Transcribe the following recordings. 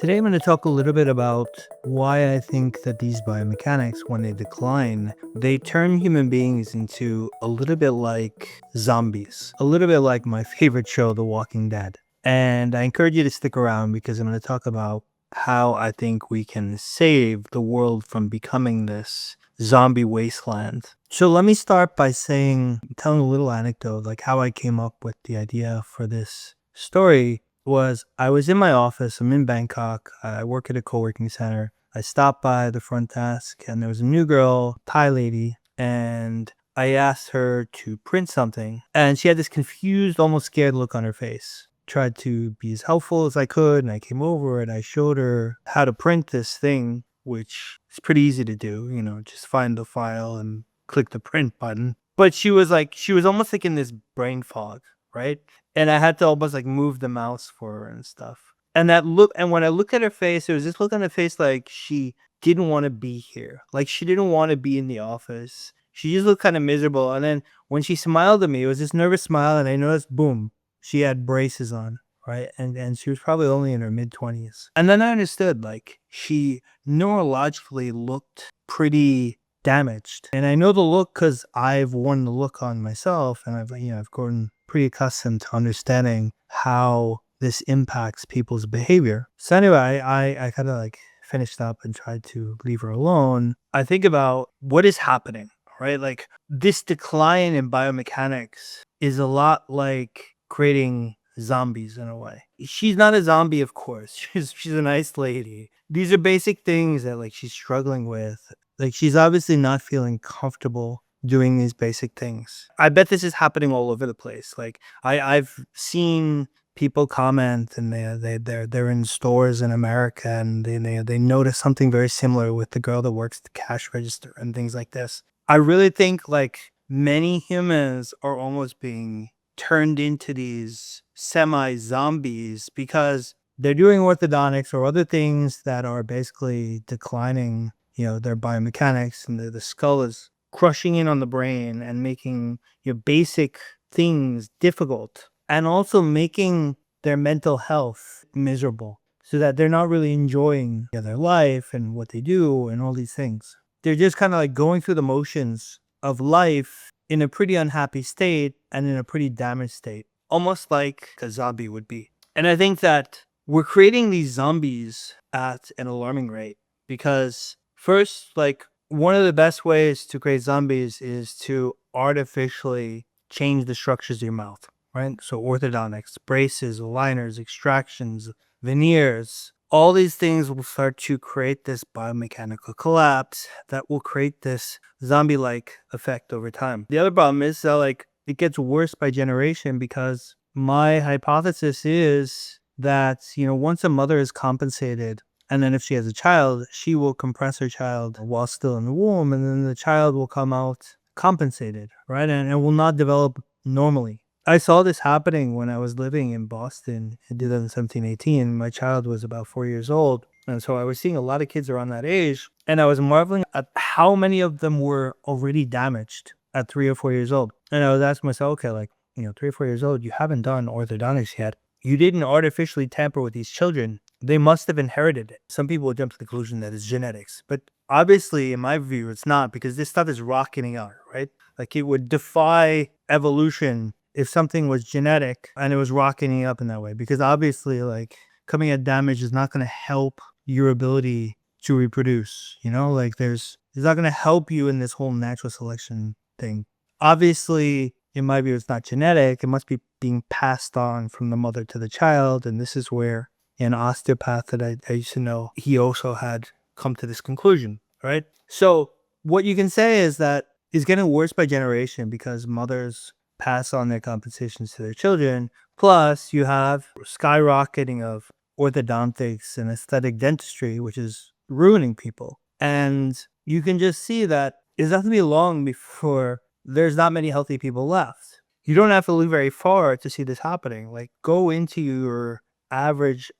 Today, I'm going to talk a little bit about why I think that these biomechanics, when they decline, they turn human beings into a little bit like zombies, a little bit like my favorite show, The Walking Dead. And I encourage you to stick around because I'm going to talk about how I think we can save the world from becoming this zombie wasteland. So let me start by telling a little anecdote, like how I came up with the idea for this story. I was in my office. I'm in Bangkok. I work at a co-working center. I stopped by the front desk and there was a new girl, Thai lady, and I asked her to print something. And she had this confused, almost scared look on her face. Tried to be as helpful as I could, and I came over and I showed her how to print this thing, which is pretty easy to do, just find the file and click the print button. But she was almost like in this brain fog, right? And I had to almost like move the mouse for her and stuff. And when I looked at her face, there was this look on her face like she didn't want to be here. Like she didn't want to be in the office. She just looked kind of miserable. And then when she smiled at me, it was this nervous smile, and I noticed, boom, she had braces on, right? And she was probably only in her mid-20s. And then I understood, like, she neurologically looked pretty damaged. And I know the look because I've worn the look on myself, and I've gotten pretty accustomed to understanding how this impacts people's behavior. So anyway, I kind of like finished up and tried to leave her alone. I think about what is happening, right? Like this decline in biomechanics is a lot like creating zombies in a way. She's not a zombie, of course. She's a nice lady. These are basic things that like she's struggling with. Like she's obviously not feeling comfortable doing these basic things. I bet this is happening all over the place. Like I've seen people comment, and they're in stores in America, and they notice something very similar with the girl that works the cash register and things like this. I really think like many humans are almost being turned into these semi-zombies because they're doing orthodontics or other things that are basically declining, their biomechanics, and the skull is crushing in on the brain and making your basic things difficult, and also making their mental health miserable so that they're not really enjoying their life and what they do and all these things. They're just kind of like going through the motions of life in a pretty unhappy state and in a pretty damaged state, almost like a zombie would be. And I think that we're creating these zombies at an alarming rate because first, like, one of the best ways to create zombies is to artificially change the structures of your mouth, right? So orthodontics, braces, aligners, extractions, veneers, all these things will start to create this biomechanical collapse that will create this zombie-like effect over time. The other problem is that like it gets worse by generation because my hypothesis is that, once a mother is compensated, and then if she has a child, she will compress her child while still in the womb, and then the child will come out compensated, right? And it will not develop normally. I saw this happening when I was living in Boston in 2017-18. My child was about 4 years old. And so I was seeing a lot of kids around that age. And I was marveling at how many of them were already damaged at 3 or 4 years old. And I was asking myself, okay, like, 3 or 4 years old, you haven't done orthodontics yet. You didn't artificially tamper with these children. They must have inherited it. Some people would jump to the conclusion that it's genetics. But obviously, in my view, it's not, because this stuff is rocketing out, right? Like it would defy evolution if something was genetic and it was rocketing up in that way. Because obviously, like, coming at damage is not going to help your ability to reproduce. Like it's not going to help you in this whole natural selection thing. Obviously, in my view, it's not genetic. It must be being passed on from the mother to the child. And this is where an osteopath that I used to know, he also had come to this conclusion, right? So what you can say is that it's getting worse by generation because mothers pass on their compensations to their children. Plus, you have skyrocketing of orthodontics and aesthetic dentistry, which is ruining people. And you can just see that it's not going to be long before there's not many healthy people left. You don't have to look very far to see this happening. Like, go into your average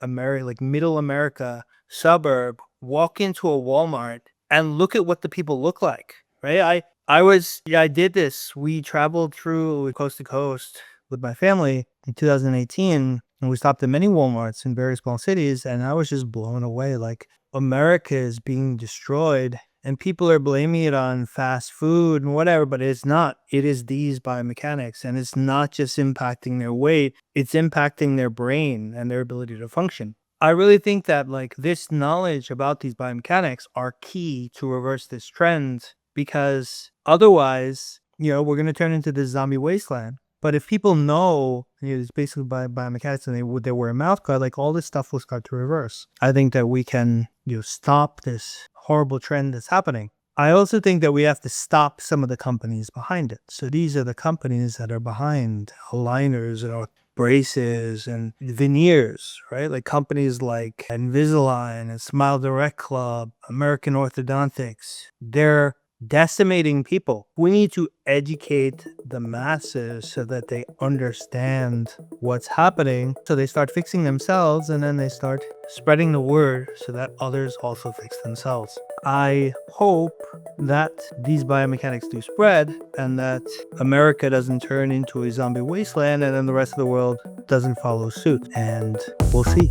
middle America suburb, walk into a Walmart and look at what the people look like, right? I did this. We traveled through coast to coast with my family in 2018, And we stopped at many Walmarts in very small cities, and I was just blown away. Like, America is being destroyed, and people are blaming it on fast food and whatever, but it's not. It is these biomechanics, and it's not just impacting their weight, it's impacting their brain and their ability to function. I really think that like this knowledge about these biomechanics are key to reverse this trend, because otherwise, we're going to turn into this zombie wasteland. But if people know, it's basically biomechanics, and they wear a mouth guard, like all this stuff will start to reverse. I think that we can stop this horrible trend that's happening. I also think that we have to stop some of the companies behind it. So these are the companies that are behind aligners and braces and veneers, right? Like companies like Invisalign and Smile Direct Club, American Orthodontics. They're decimating people. We need to educate the masses so that they understand what's happening, so they start fixing themselves, and then they start spreading the word so that others also fix themselves. I hope that these biomechanics do spread, and that America doesn't turn into a zombie wasteland, and then the rest of the world doesn't follow suit. And we'll see.